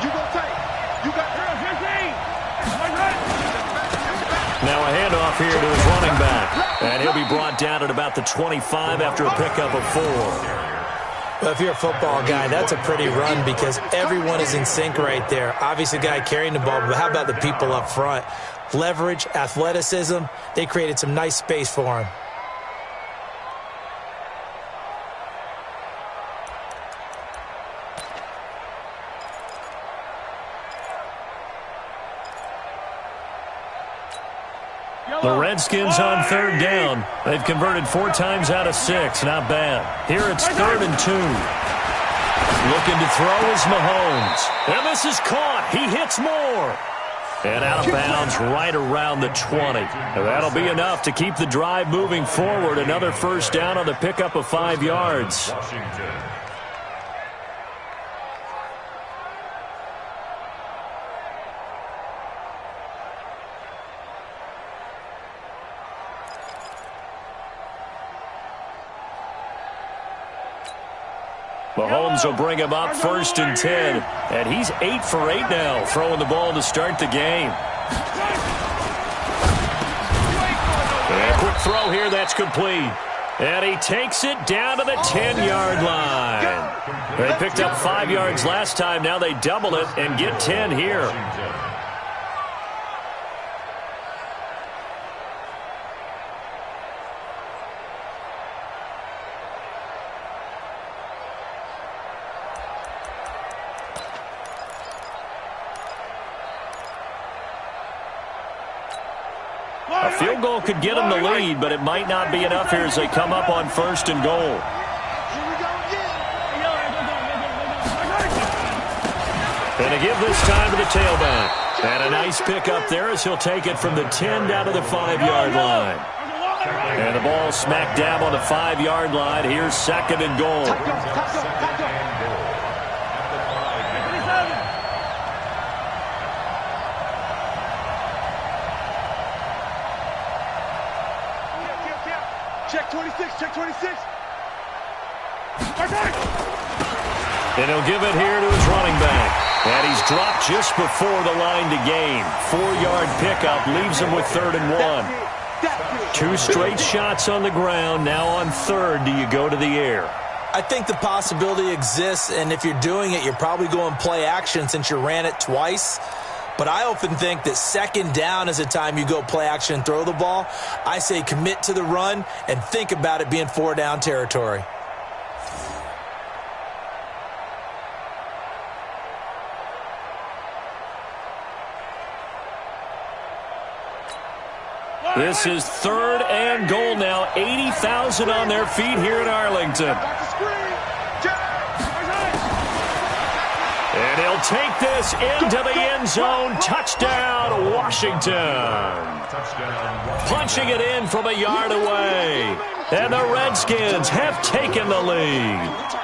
You go take. You got 15. Now a handoff here to his running back. And he'll be brought down at about the 25 after a pickup of 4. Well, if you're a football guy, that's a pretty run because everyone is in sync right there. Obviously, the guy carrying the ball, but how about the people up front? Leverage, athleticism, they created some nice space for him. The Redskins on third down. They've converted 4 times out of 6. Not bad. Here it's 3rd and 2. Looking to throw is Mahomes. And this is caught. He hits more. And out of bounds right around the 20. And that'll be enough to keep the drive moving forward. Another first down on the pickup of 5 yards. Mahomes will bring him up 1st and 10. And he's 8 for 8 now, throwing the ball to start the game. And a quick throw here, that's complete. And he takes it down to the 10-yard line. They picked up 5 yards last time. Now they double it and get 10 here. A field goal could get them the lead, but it might not be enough here as they come up on 1st and goal. And to give this time to the tailback. And a nice pick up there as he'll take it from the 10 down to the 5-yard line. And the ball smack dab on the 5-yard line. Here's 2nd and goal. Check 26, check 26. And he'll give it here to his running back. And he's dropped just before the line to gain. 4-yard pickup leaves him with 3rd and 1. 2 straight shots on the ground. Now on 3rd, do you go to the air? I think the possibility exists, and if you're doing it, you're probably going play action since you ran it twice. But I often think that 2nd down is the time you go play action and throw the ball. I say commit to the run and think about it being 4-down territory. This is 3rd and goal now. 80,000 on their feet here in Arlington. And he'll take this into the end zone. Touchdown, Washington. Punching it in from a yard away. And the Redskins have taken the lead.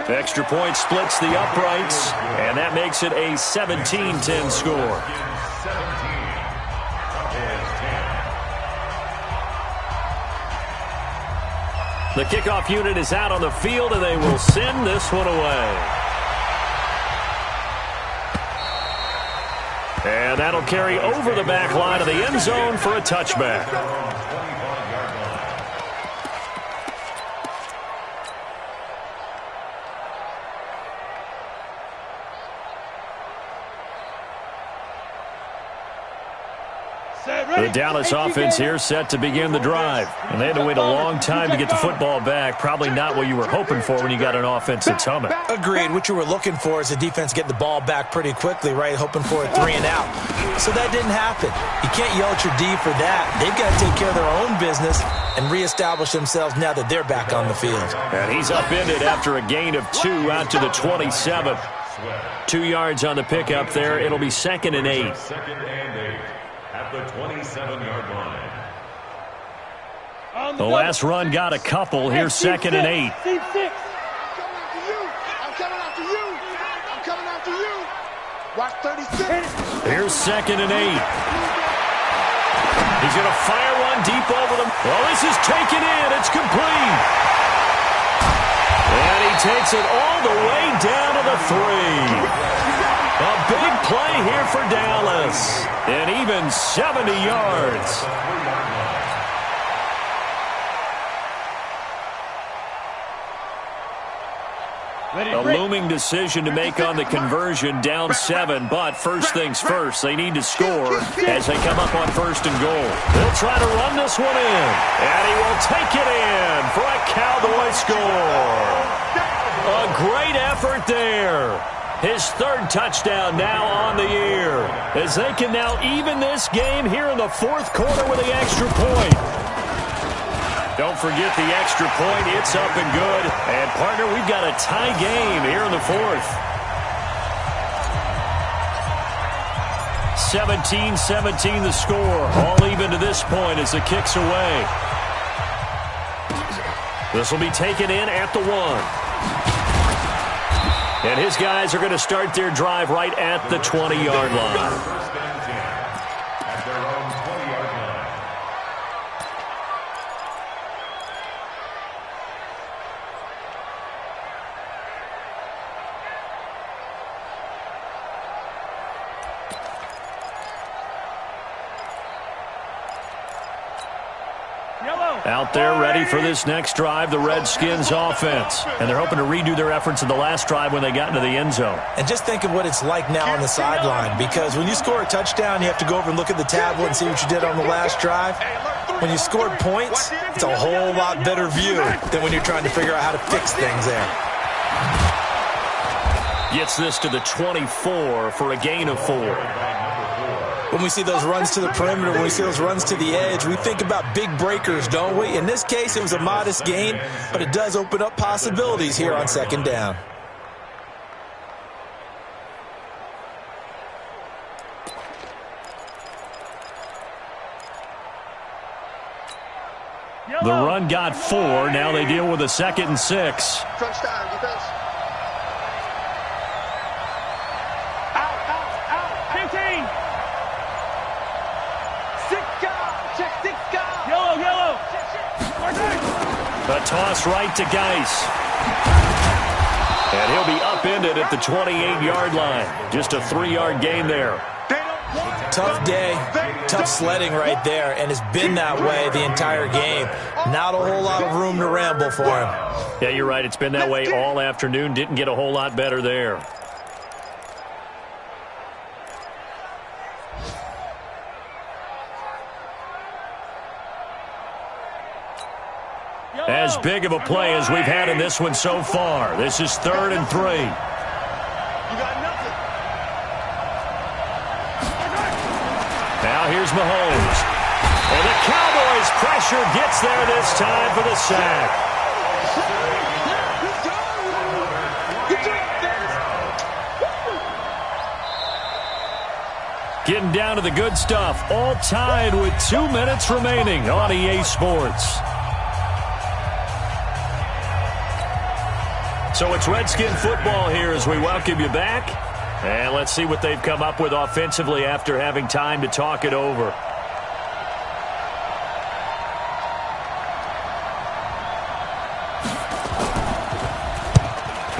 Extra point splits the uprights, and that makes it a 17-10 score. The kickoff unit is out on the field, and they will send this one away. And that'll carry over the back line of the end zone for a touchback. The Dallas offense here set to begin the drive. And they had to wait a long time to get the football back. Probably not what you were hoping for when you got an offense that's humming. Agreed. What you were looking for is the defense get the ball back pretty quickly, right? Hoping for a 3 and out. So that didn't happen. You can't yell at your D for that. They've got to take care of their own business and reestablish themselves now that they're back on the field. And he's upended after a gain of 2 out to the 27. 2 yards on the pickup there. It'll be 2nd and 8. At the 27-yard line. The last run got a couple. Here's 2nd and 8. I'm coming after you. I'm coming after you. Watch 36. Here's 2nd and 8. He's going to fire one deep over them. Well, this is taken in. It's complete. And he takes it all the way down to the 3. A big play here for Dallas. And even 70 yards. A looming decision to make on the conversion, down 7. But first things first, they need to score as they come up on 1st and goal. They'll try to run this one in. And he will take it in for a Cowboy score. A great effort there. His 3rd touchdown now on the year, as they can now even this game here in the 4th quarter with the extra point. Don't forget the extra point. It's up and good. And, partner, we've got a tie game here in the 4th. 17-17 the score. All even to this point as the kick's away. This will be taken in at the 1. And his guys are going to start their drive right at the 20-yard line. First and 10 at their own 20-yard line. Out there ready for this next drive, the Redskins offense. And they're hoping to redo their efforts in the last drive when they got into the end zone. And just think of what it's like now on the sideline, because when you score a touchdown, you have to go over and look at the tablet and see what you did on the last drive. When you scored points, it's a whole lot better view than when you're trying to figure out how to fix things there. Gets this to the 24 for a gain of 4. When we see those runs to the perimeter, when we see those runs to the edge, we think about big breakers, don't we? In this case, it was a modest gain, but it does open up possibilities here on 2nd down. The run got 4. Now they deal with a 2nd and 6. Crunch time, defense. Out. 15. 6 guys. Check 6 guys. Yellow. A toss right to Geis. And he'll be upended at the 28-yard line. Just a 3-yard gain there. Tough day, tough sledding right there, and it's been that way the entire game. Not a whole lot of room to ramble for him. Yeah, you're right. It's been that way all afternoon. Didn't get a whole lot better there. As big of a play as we've had in this one so far. This is 3rd and 3. You got nothing. Now here's Mahomes. And the Cowboys' pressure gets there this time for the sack. Getting down to the good stuff. All tied with 2 minutes remaining on EA Sports. So it's Redskin football here as we welcome you back. And let's see what they've come up with offensively after having time to talk it over.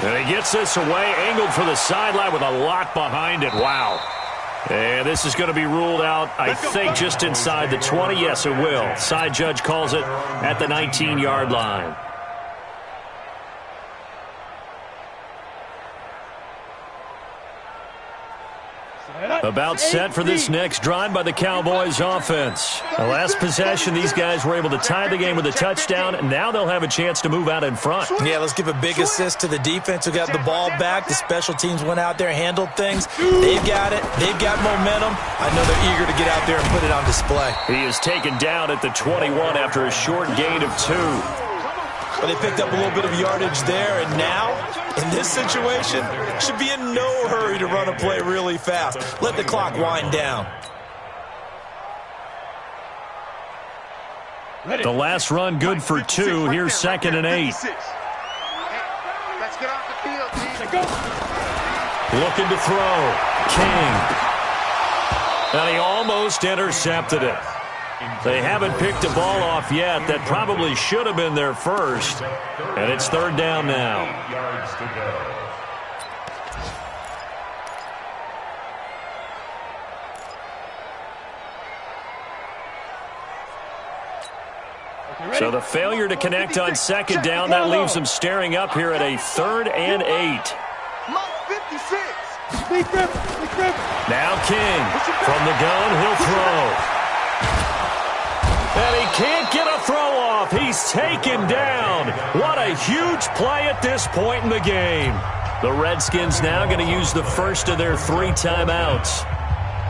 And he gets this away, angled for the sideline with a lot behind it. Wow. And this is going to be ruled out, I think, just inside the 20. Yes, it will. Side judge calls it at the 19-yard line. About set for this next drive by the Cowboys offense. The last possession, these guys were able to tie the game with a touchdown, and now they'll have a chance to move out in front. Yeah, let's give a big assist to the defense who got the ball back. The special teams went out there, handled things. They've got it. They've got momentum. I know they're eager to get out there and put it on display. He is taken down at the 21 after a short gain of 2. Well, they picked up a little bit of yardage there, and now, in this situation, should be in no hurry to run a play really fast. Let the clock wind down. The last run good for 2. Here's 2nd and 8. Let's get off the field, team. Looking to throw. King. And he almost intercepted it. They haven't picked a ball off yet. That probably should have been their first. And it's 3rd down now. 8 yards to go. So the failure to connect on 2nd down, that leaves them staring up here at a 3rd and 8. Now King from the gun, he'll throw. And he can't get a throw off. He's taken down. What a huge play at this point in the game. The Redskins now going to use the first of their 3 timeouts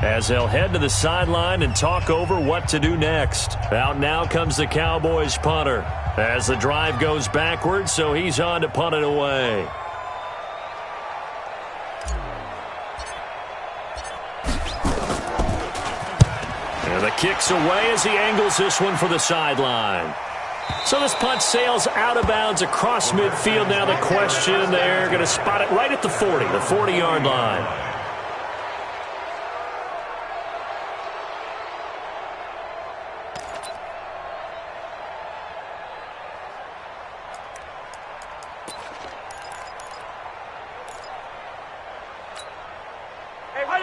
as they'll head to the sideline and talk over what to do next. Out now comes the Cowboys punter as the drive goes backwards, so he's on to punt it away. And the kick's away as he angles this one for the sideline. So this punt sails out of bounds across midfield. Now the question, they're going to spot it right at the 40, the 40-yard line.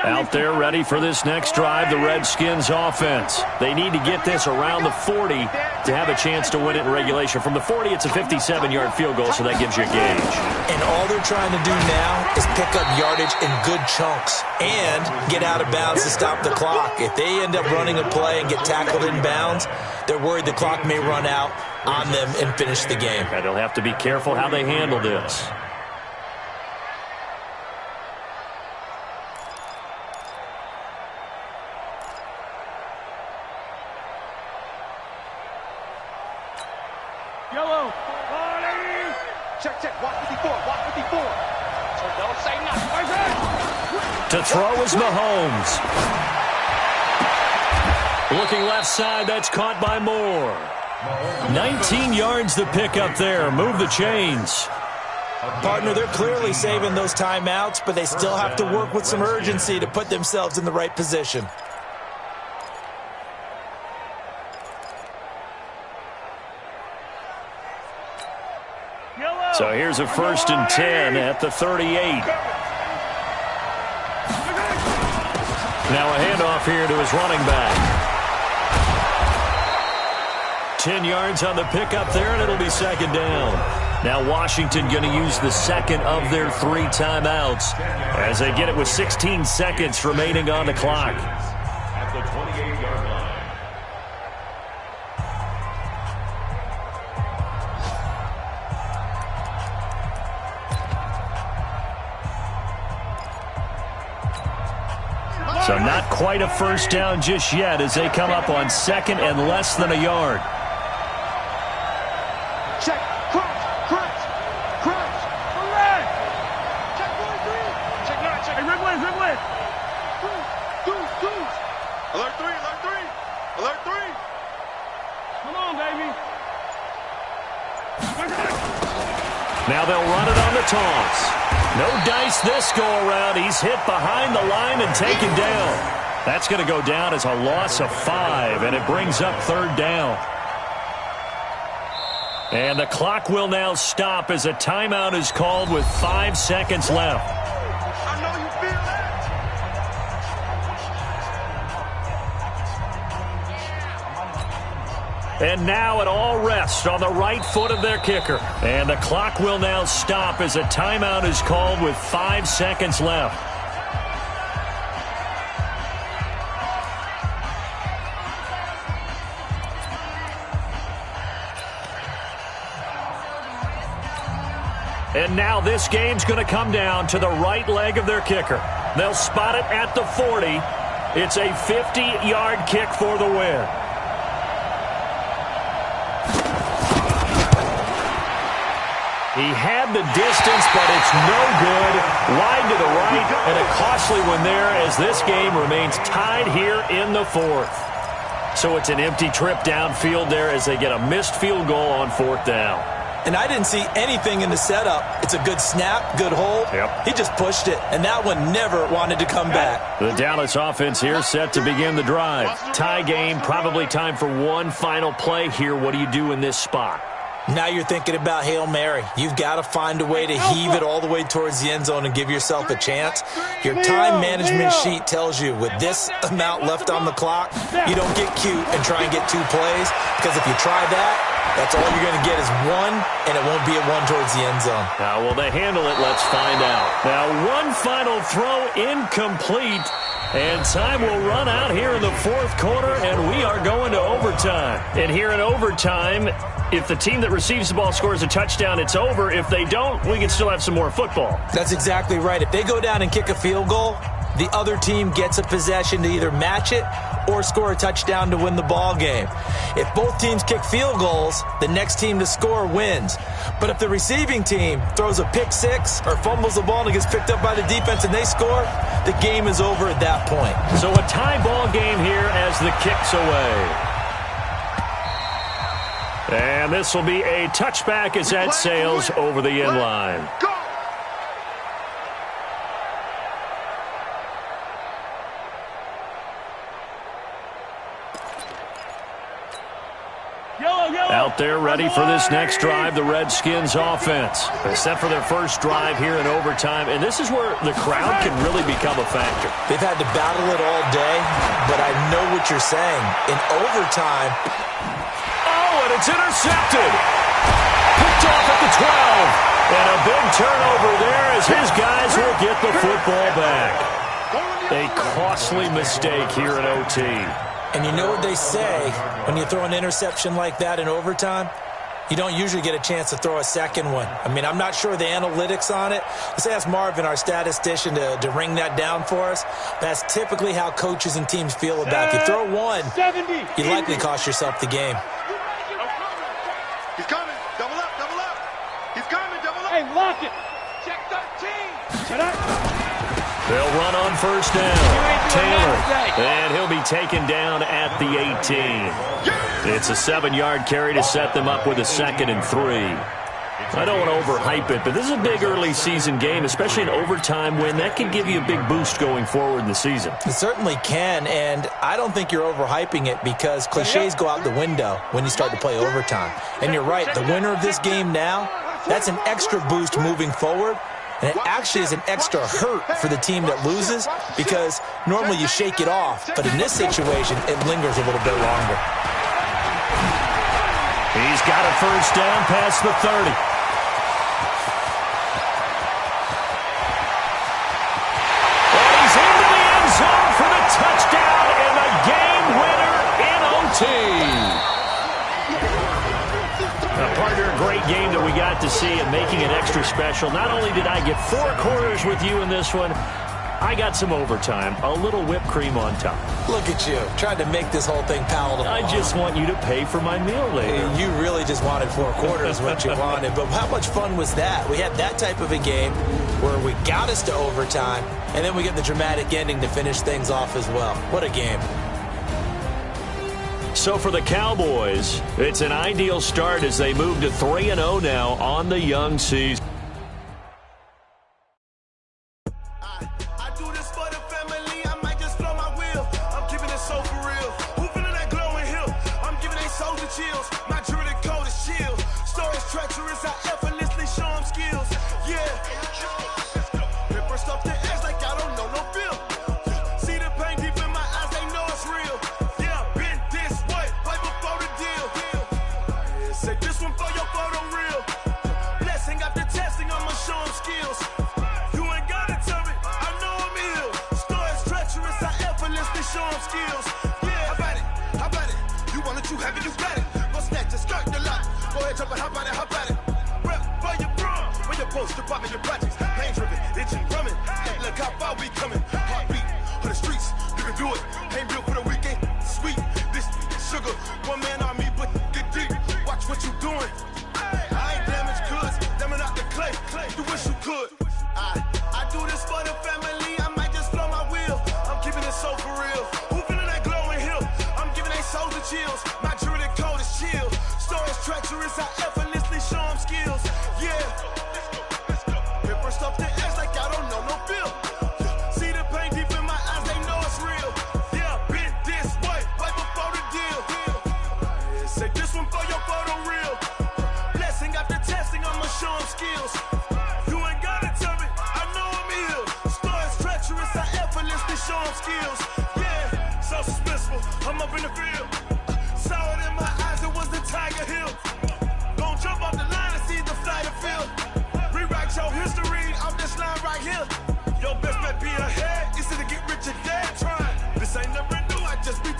Out there ready for this next drive, the Redskins offense. They need to get this around the 40 to have a chance to win it in regulation. From the 40, it's a 57-yard field goal, so that gives you a gauge. And all they're trying to do now is pick up yardage in good chunks and get out of bounds to stop the clock. If they end up running a play and get tackled in bounds, they're worried the clock may run out on them and finish the game. And they'll have to be careful how they handle this. Yellow. Check, check. Watch 54. Watch 54. So don't say nothing. To throw is Mahomes. Looking left side, that's caught by Moore. 19 yards to pick up there. Move the chains. Partner, they're clearly saving those timeouts, but they still have to work with some urgency to put themselves in the right position. So here's a 1st and 10 at the 38. Now a handoff here to his running back. 10 yards on the pickup there, and it'll be 2nd down. Now Washington going to use the 2nd of their 3 timeouts as they get it with 16 seconds remaining on the clock. At the 28-yard line. So not quite a first down just yet as they come up on second and less than a yard. Check. Crunch. Alert. Check 43. Check 9. Check. Hey, red wave. Deuce. Alert 3. Alert 3. Come on, baby. Now they'll run it on the taunts. No dice this go-around. He's hit behind the line and taken down. That's going to go down as a loss of 5, and it brings up third down. And the clock will now stop as a timeout is called with 5 seconds left. I know you feel that. And now it all rests on the right foot of their kicker. And the clock will now stop as a timeout is called with 5 seconds left. And now this game's going to come down to the right leg of their kicker. They'll spot it at the 40. It's a 50-yard kick for the win. He had the distance, but it's no good. Wide to the right, and a costly one there as this game remains tied here in the fourth. So it's an empty trip downfield there as they get a missed field goal on fourth down. And I didn't see anything in the setup. It's a good snap, good hold. Yep. He just pushed it, and that one never wanted to come back. The Dallas offense here set to begin the drive. Tie game, probably time for one final play here. What do you do in this spot? Now you're thinking about Hail Mary. You've got to find a way to heave it all the way towards the end zone and give yourself a chance. Your time management sheet tells you with this amount left on the clock, you don't get cute and try and get 2 plays, because if you try that, that's all you're going to get is 1, and it won't be a 1 towards the end zone. How will they handle it? Let's find out. Now, one final throw incomplete, and time will run out here in the fourth quarter, and we are going to overtime. And here in overtime, if the team that receives the ball scores a touchdown, it's over. If they don't, we can still have some more football. That's exactly right. If they go down and kick a field goal, the other team gets a possession to either match it or score a touchdown to win the ball game. If both teams kick field goals, the next team to score wins. But if the receiving team throws a pick six or fumbles the ball and it gets picked up by the defense and they score, the game is over at that point. So a tie ball game here as the kick's away. And this will be a touchback as that sails over the end line. Go! Out there ready for this next drive, the Redskins offense. They set for their first drive here in overtime, and this is where the crowd can really become a factor. They've had to battle it all day, but I know what you're saying. In overtime... Oh, and it's intercepted. Picked off at the 12. And a big turnover there as his guys will get the football back. A costly mistake here in OT. And you know what they say, when you throw an interception like that in overtime, you don't usually get a chance to throw a second one. I mean, I'm not sure the analytics on it. Let's ask Marvin, our statistician, to ring that down for us. That's typically how coaches and teams feel about it. If you throw one, you likely cost yourself the game. He's coming. Double up. He's coming. Double up. Hey, lock it. Check 13. Shut up. They'll run on first down. Taylor, and he'll be taken down at the 18. It's a 7-yard carry to set them up with a 2nd and 3. I don't want to overhype it, but this is a big early season game, especially an overtime win. That can give you a big boost going forward in the season. It certainly can, and I don't think you're overhyping it because cliches go out the window when you start to play overtime. And you're right, the winner of this game now, that's an extra boost moving forward. And it actually is an extra hurt for the team that loses because normally you shake it off. But in this situation, it lingers a little bit longer. He's got a first down past the 30. And he's into the end zone for the touchdown and the game winner in OT. Partner, a great game that we got to see and making it extra special. Not only did I get 4 quarters with you in this one, I got some overtime, a little whipped cream on top. Look at you, trying to make this whole thing palatable. I just want you to pay for my meal later. You really just wanted 4 quarters, what you wanted. But how much fun was that? We had that type of a game where we got us to overtime, and then we get the dramatic ending to finish things off as well. What a game. So for the Cowboys, it's an ideal start as they move to 3-0 now on the young season.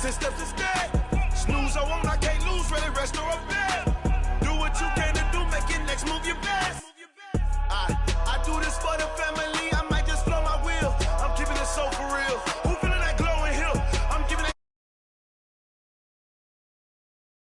Steps